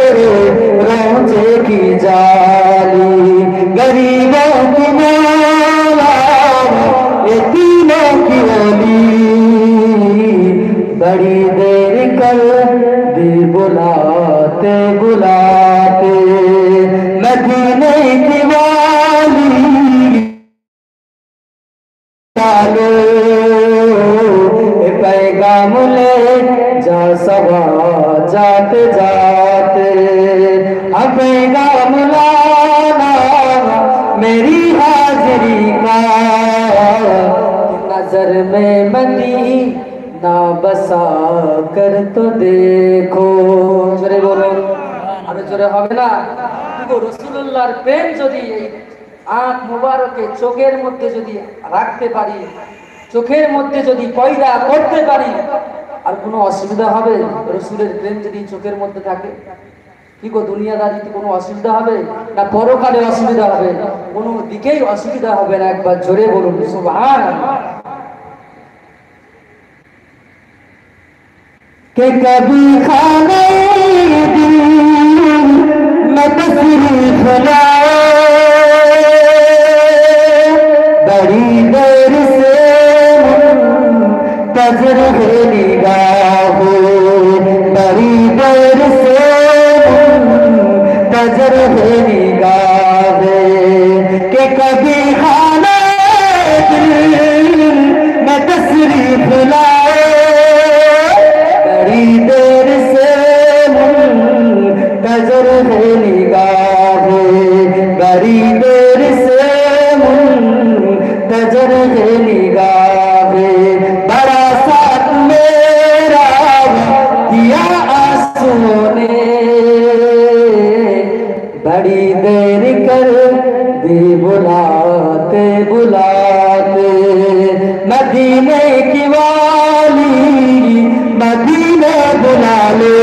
रोजे की जाली गरीबों की मौला यतीमों की अली बड़ी देर कर दी बुलाते बुलाते मदीने की वाली डालो पैगाम ले जा सवा जाते जाते अब पैगाम लाना मेरी हाजिरी का नजर में मदीना बसा कर तो देखो जोरे बोलो अरे जोरे হবে না দেখো রাসূলুল্লাহর প্রেম যদি आँख मुबारके चोखेर मध्य যদি রাখতে পারি চোখের মধ্যে যদি পয়দা করতে পারি আর কোনো অসুবিধা হবে রাসূলের প্রেম যদি চোখের মধ্যে থাকে কি গো দুনিয়াদারিতে কোনো অসুবিধা হবে না পরকালে অসুবিধা হবে কোনো দিকেই অসুবিধা হবে না একবার জোরে বলুন সুবহানাল্লাহ कि कभी खाने दिल में तशरीफ लाए बड़ी देर से मुंतज़िर है निगाहों बड़ी देर से मुंतज़िर है निगाहें कि कभी खाने दिल में तशरीफ लाए बड़ी देर से मुंतज़िर है निगाहें बड़ी देर से मुंतज़िर है निगाहें बड़ा साथ मेरा किया आंसुओं ने बड़ी देर कर दी बुलाते बुलाते मदीने की वाली मदीने बुला लो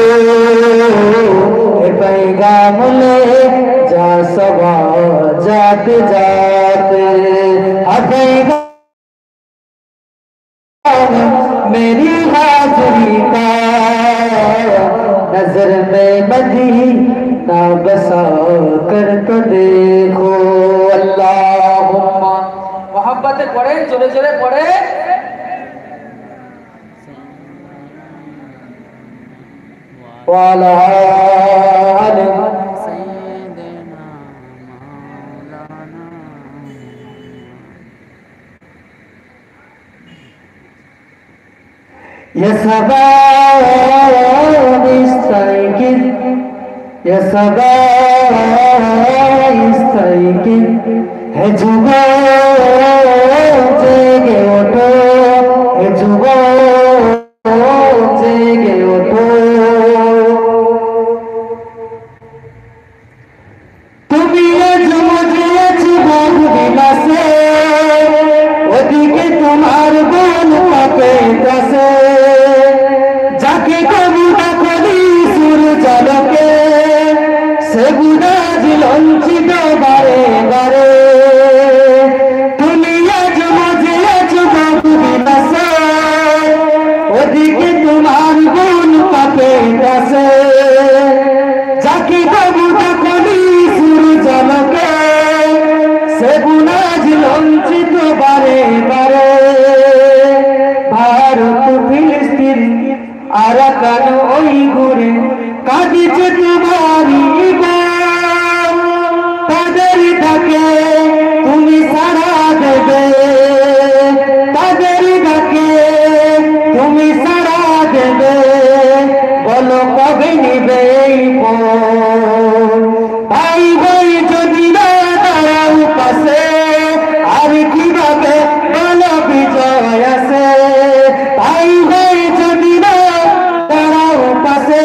पैगाम ले जा सवा जाते जाते मेरी हाजिरी का नजर में मदीना बसा कर तो देखो अल्लाहुम्मा मोहब्बते पढ़े जोरे जोरे पढ़े वाला يا صباح استيقظ يا صباح استيقظ है जुबान जगे उठो है जुबान जगे उठो তুমি আজ মুঝে জীবন বিলাসে ওদিকে তোমার বোন পাপে কাছে যাকে কবি ডাকলি সুর জলকে সে গুণা লঞ্চিত বারে বারে তুমি আজ মুঝে জীবন বিলাসে ওদিকে তোমার বোন পাপে কাছে যাকে কবি ডাকলি জলকে সে গুনাজ লঞ্চিত বারে বারে ভারত ফিলিস্তিন আরাকান ওই ঘুরে কাঁদিছে তোমারি তাদের ডাকে তুমি সাড়া দেবে তাদের ডাকে তুমি সাড়া দেবে বলো কবে নিবে এই পথ ভাই ভাই যদি না দাঁড়াও পাশে আর কিভাবে বলো বিজয় আসে ভাই ভাই যদি না দাঁড়াও পাশে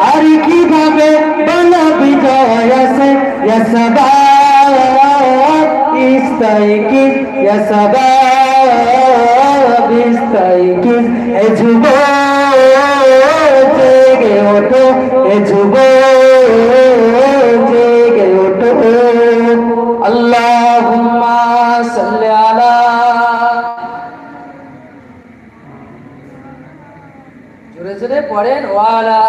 আর কিভাবে বলো বিজয় আসে ইয়া সাবাব ইস্তাইকিজ ইয়া সাবাব ইস্তাইকিজ এ যুবক জেগে ওঠো এ যুবক জেগে ওঠো আল্লাহুম্মা সাল্লি আলা জোরে জোরে পড়েন ওয়ালা